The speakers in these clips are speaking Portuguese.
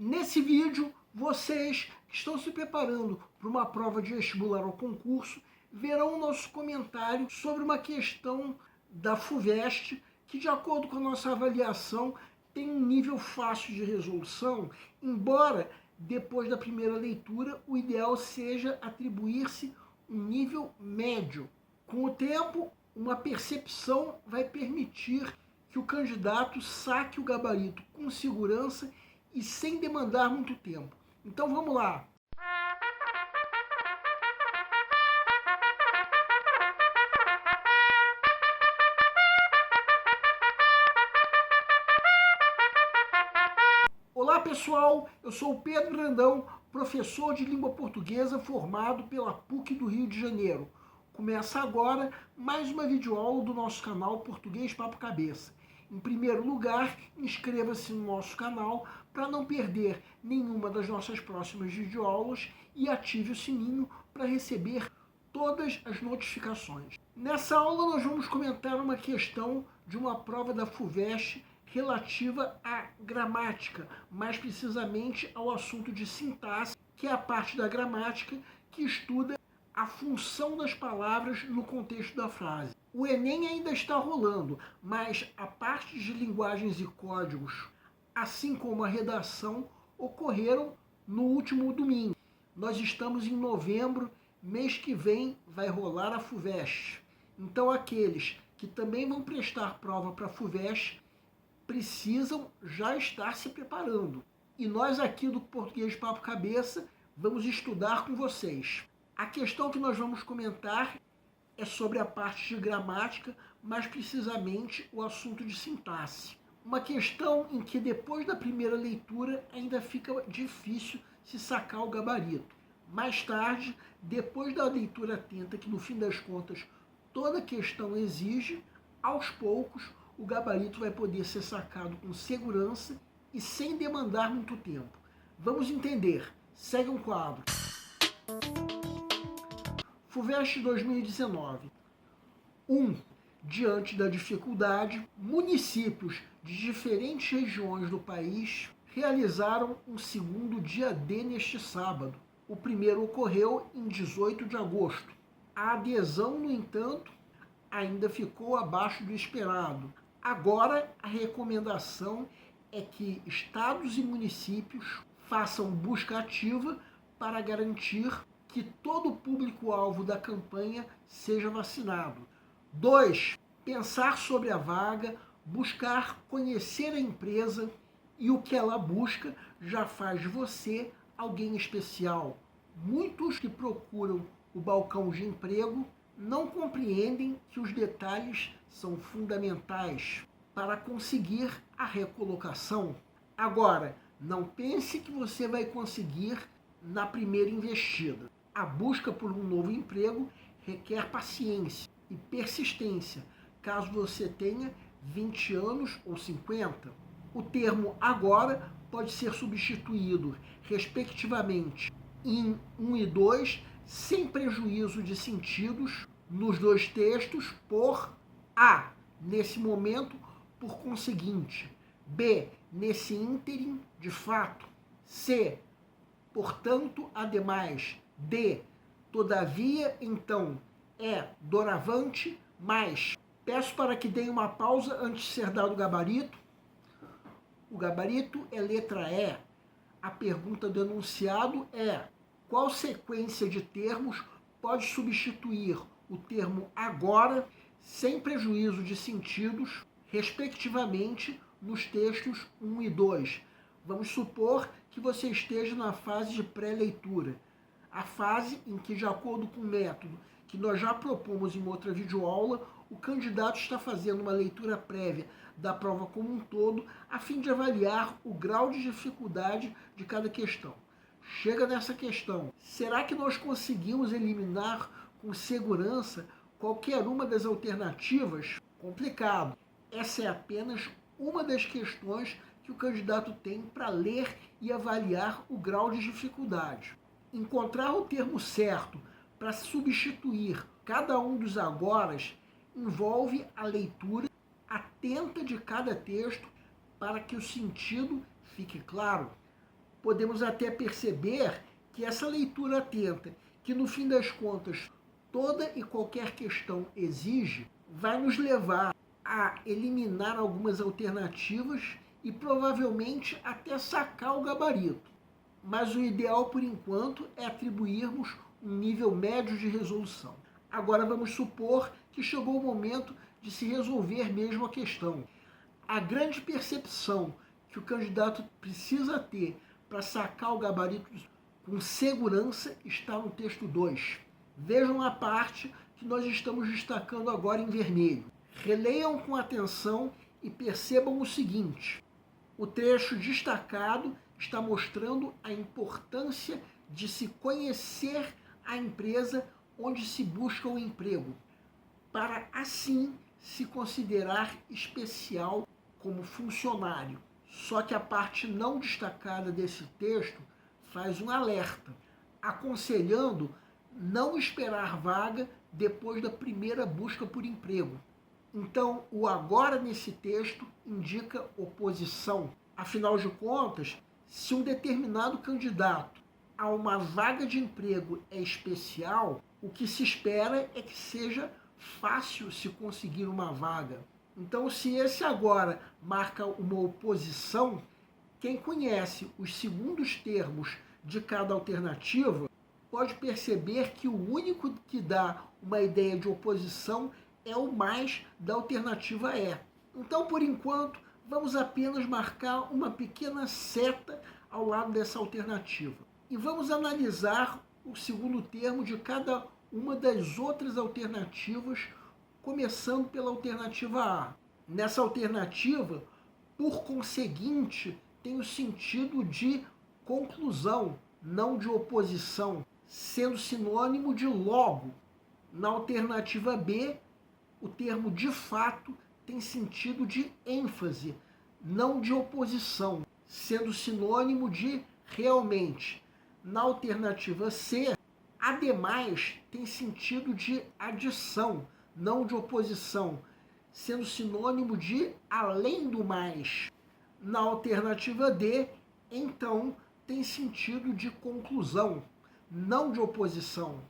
Nesse vídeo, vocês que estão se preparando para uma prova de vestibular ou concurso verão o nosso comentário sobre uma questão da FUVEST que, de acordo com a nossa avaliação, tem um nível fácil de resolução, embora depois da primeira leitura o ideal seja atribuir-se um nível médio. Com o tempo, uma percepção vai permitir que o candidato saque o gabarito com segurança e sem demandar muito tempo. Então vamos lá! Olá pessoal, eu sou o Pedro Brandão, professor de língua portuguesa formado pela PUC do Rio de Janeiro. Começa agora mais uma videoaula do nosso canal Português Papo Cabeça. Em primeiro lugar, inscreva-se no nosso canal para não perder nenhuma das nossas próximas videoaulas e ative o sininho para receber todas as notificações. Nessa aula nós vamos comentar uma questão de uma prova da FUVEST relativa à gramática, mais precisamente ao assunto de sintaxe, que é a parte da gramática que estuda a função das palavras no contexto da frase. O Enem ainda está rolando, mas a parte de linguagens e códigos, assim como a redação, ocorreram no último domingo. Nós estamos em novembro, mês que vem vai rolar a FUVEST. Então aqueles que também vão prestar prova para a FUVEST precisam já estar se preparando. E nós aqui do Português Papo Cabeça vamos estudar com vocês. A questão que nós vamos comentar é sobre a parte de gramática, mais precisamente o assunto de sintaxe. Uma questão em que depois da primeira leitura ainda fica difícil se sacar o gabarito. Mais tarde, depois da leitura atenta, que no fim das contas toda questão exige, aos poucos o gabarito vai poder ser sacado com segurança e sem demandar muito tempo. Vamos entender. Segue um quadro. FUVEST 2019. 1. Diante da dificuldade, municípios de diferentes regiões do país realizaram um segundo dia D neste sábado. O primeiro ocorreu em 18 de agosto. A adesão, no entanto, ainda ficou abaixo do esperado. Agora, a recomendação é que estados e municípios façam busca ativa para garantir que todo o público-alvo da campanha seja vacinado. 2. Pensar sobre a vaga, buscar conhecer a empresa e o que ela busca já faz de você alguém especial. Muitos que procuram o balcão de emprego não compreendem que os detalhes são fundamentais para conseguir a recolocação. Agora, não pense que você vai conseguir na primeira investida. A busca por um novo emprego requer paciência e persistência, caso você tenha 20 anos ou 50. O termo agora pode ser substituído, respectivamente, em 1 e 2, sem prejuízo de sentidos, nos dois textos, por A, nesse momento, por conseguinte, B, nesse ínterim, de fato, C, portanto, ademais, D, todavia, então, E, doravante, mais. Peço para que deem uma pausa antes de ser dado o gabarito. O gabarito é letra E. A pergunta do enunciado é: qual sequência de termos pode substituir o termo agora, sem prejuízo de sentidos, respectivamente, nos textos 1 e 2. Vamos supor que você esteja na fase de pré-leitura, a fase em que, de acordo com o método que nós já propomos em outra videoaula, o candidato está fazendo uma leitura prévia da prova como um todo, a fim de avaliar o grau de dificuldade de cada questão. Chega nessa questão: será que nós conseguimos eliminar com segurança qualquer uma das alternativas? Complicado. Essa é apenas uma das questões que o candidato tem para ler e avaliar o grau de dificuldade. Encontrar o termo certo para substituir cada um dos agoras envolve a leitura atenta de cada texto para que o sentido fique claro. podemos até perceber que essa leitura atenta, que no fim das contas toda e qualquer questão exige, vai nos levar a eliminar algumas alternativas e provavelmente até sacar o gabarito. Mas o ideal, por enquanto, é atribuirmos um nível médio de resolução. Agora vamos supor que chegou o momento de se resolver mesmo a questão. A grande percepção que o candidato precisa ter para sacar o gabarito com segurança está no texto 2. Vejam a parte que nós estamos destacando agora em vermelho. Releiam com atenção e percebam o seguinte: o trecho destacado está mostrando a importância de se conhecer a empresa onde se busca o emprego, para assim se considerar especial como funcionário. Só que a parte não destacada desse texto faz um alerta, aconselhando não esperar vaga depois da primeira busca por emprego. Então, o agora nesse texto indica oposição. Afinal de contas, se um determinado candidato a uma vaga de emprego é especial, o que se espera é que seja fácil se conseguir uma vaga. Então, se esse agora marca uma oposição, quem conhece os segundos termos de cada alternativa pode perceber que o único que dá uma ideia de oposição é o mais da alternativa E. Então, por enquanto, vamos apenas marcar uma pequena seta ao lado dessa alternativa. E vamos analisar o segundo termo de cada uma das outras alternativas, começando pela alternativa A. Nessa alternativa, por conseguinte, tem o sentido de conclusão, não de oposição, sendo sinônimo de logo. Na alternativa B, o termo de fato tem sentido de ênfase, não de oposição, sendo sinônimo de realmente. Na alternativa C, ademais tem sentido de adição, não de oposição, sendo sinônimo de além do mais. Na alternativa D, então, tem sentido de conclusão, não de oposição.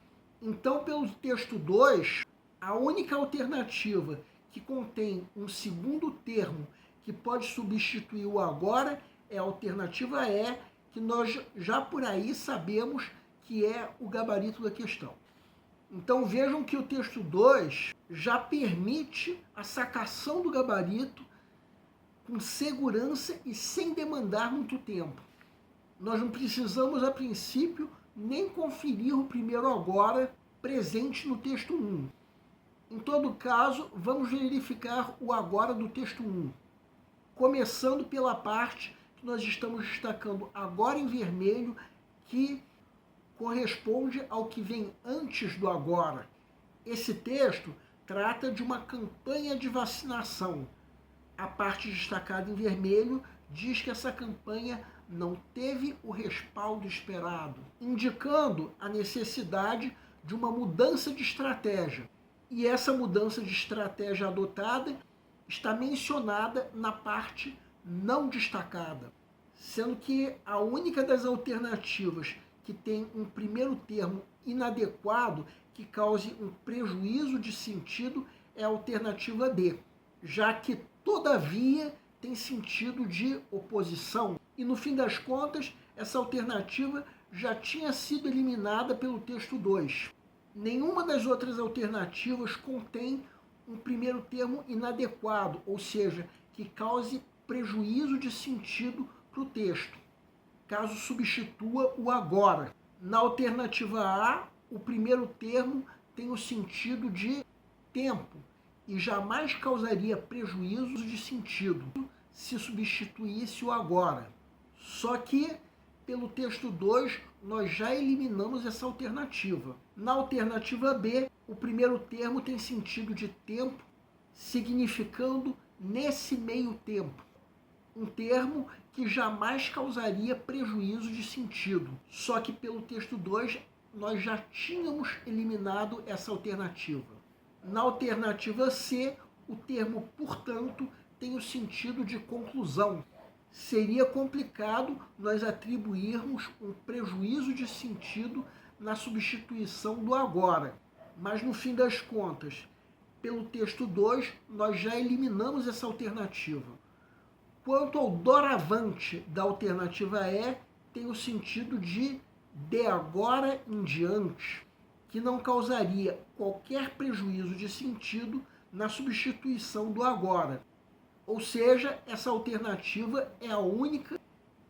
Então, pelo texto 2, a única alternativa que contém um segundo termo que pode substituir o agora é a alternativa E, que nós já por aí sabemos que é o gabarito da questão. Então vejam que o texto 2 já permite a sacação do gabarito com segurança e sem demandar muito tempo. Nós não precisamos, a princípio, nem conferir o primeiro agora presente no texto 1. Em todo caso, vamos verificar o agora do texto 1, começando pela parte que nós estamos destacando agora em vermelho, que corresponde ao que vem antes do agora. Esse texto trata de uma campanha de vacinação. A parte destacada em vermelho diz que essa campanha não teve o respaldo esperado, indicando a necessidade de uma mudança de estratégia. E essa mudança de estratégia adotada está mencionada na parte não destacada, sendo que a única das alternativas que tem um primeiro termo inadequado que cause um prejuízo de sentido é a alternativa D, já que, todavia, tem sentido de oposição. E, no fim das contas, essa alternativa já tinha sido eliminada pelo texto 2. Nenhuma das outras alternativas contém um primeiro termo inadequado, ou seja, que cause prejuízo de sentido para o texto, caso substitua o agora. Na alternativa A, o primeiro termo tem o sentido de tempo e jamais causaria prejuízo de sentido se substituísse o agora. Só que, pelo texto 2, nós já eliminamos essa alternativa. Na alternativa B, o primeiro termo tem sentido de tempo, significando nesse meio tempo. Um termo que jamais causaria prejuízo de sentido. Só que pelo texto 2, nós já tínhamos eliminado essa alternativa. Na alternativa C, o termo portanto tem o sentido de conclusão, seria complicado nós atribuirmos um prejuízo de sentido na substituição do agora. Mas no fim das contas, pelo texto 2, nós já eliminamos essa alternativa. Quanto ao doravante da alternativa E, tem o sentido de agora em diante, que não causaria qualquer prejuízo de sentido na substituição do agora. Ou seja, essa alternativa é a única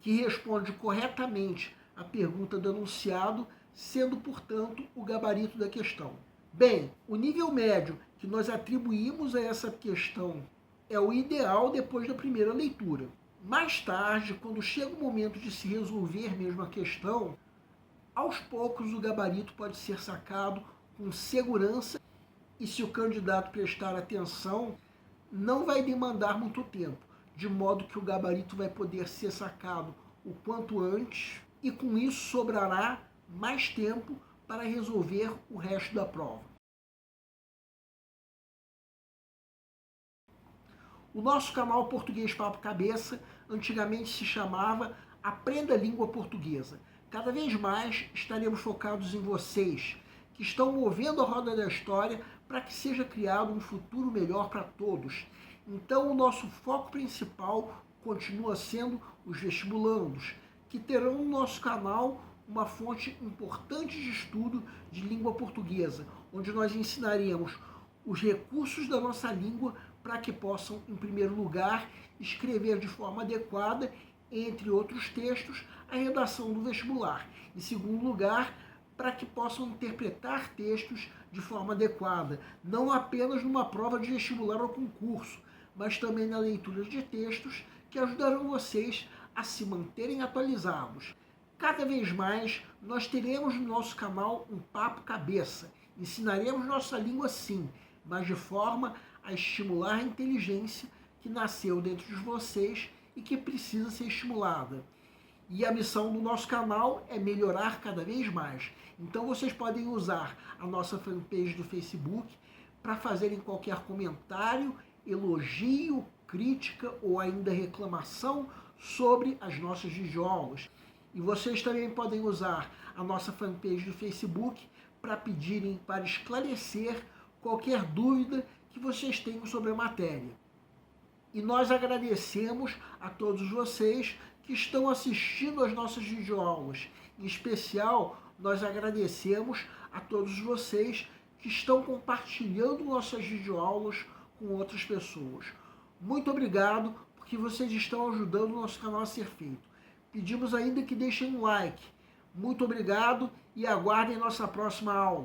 que responde corretamente à pergunta do enunciado, sendo, portanto, o gabarito da questão. Bem, o nível médio que nós atribuímos a essa questão é o ideal depois da primeira leitura. Mais tarde, quando chega o momento de se resolver mesmo a questão, aos poucos o gabarito pode ser sacado com segurança e, se o candidato prestar atenção, não vai demandar muito tempo, de modo que o gabarito vai poder ser sacado o quanto antes e com isso sobrará mais tempo para resolver o resto da prova. O nosso canal Português Papo Cabeça antigamente se chamava Aprenda a Língua Portuguesa. Cada vez mais estaremos focados em vocês, que estão movendo a roda da história para que seja criado um futuro melhor para todos. Então, o nosso foco principal continua sendo os vestibulandos, que terão no nosso canal uma fonte importante de estudo de língua portuguesa, onde nós ensinaremos os recursos da nossa língua para que possam, em primeiro lugar, escrever de forma adequada, entre outros textos, a redação do vestibular. Em segundo lugar, para que possam interpretar textos de forma adequada, não apenas numa prova de vestibular ou concurso, mas também na leitura de textos que ajudarão vocês a se manterem atualizados. Cada vez mais nós teremos no nosso canal um papo cabeça. Ensinaremos nossa língua sim, mas de forma a estimular a inteligência que nasceu dentro de vocês e que precisa ser estimulada. E a missão do nosso canal é melhorar cada vez mais. Então vocês podem usar a nossa fanpage do Facebook para fazerem qualquer comentário, elogio, crítica ou ainda reclamação sobre as nossas videoaulas. E vocês também podem usar a nossa fanpage do Facebook para pedirem para esclarecer qualquer dúvida que vocês tenham sobre a matéria. E nós agradecemos a todos vocês que estão assistindo às nossas videoaulas. Em especial, nós agradecemos a todos vocês que estão compartilhando nossas videoaulas com outras pessoas. Muito obrigado, porque vocês estão ajudando o nosso canal a ser feito. Pedimos ainda que deixem um like. Muito obrigado e aguardem nossa próxima aula.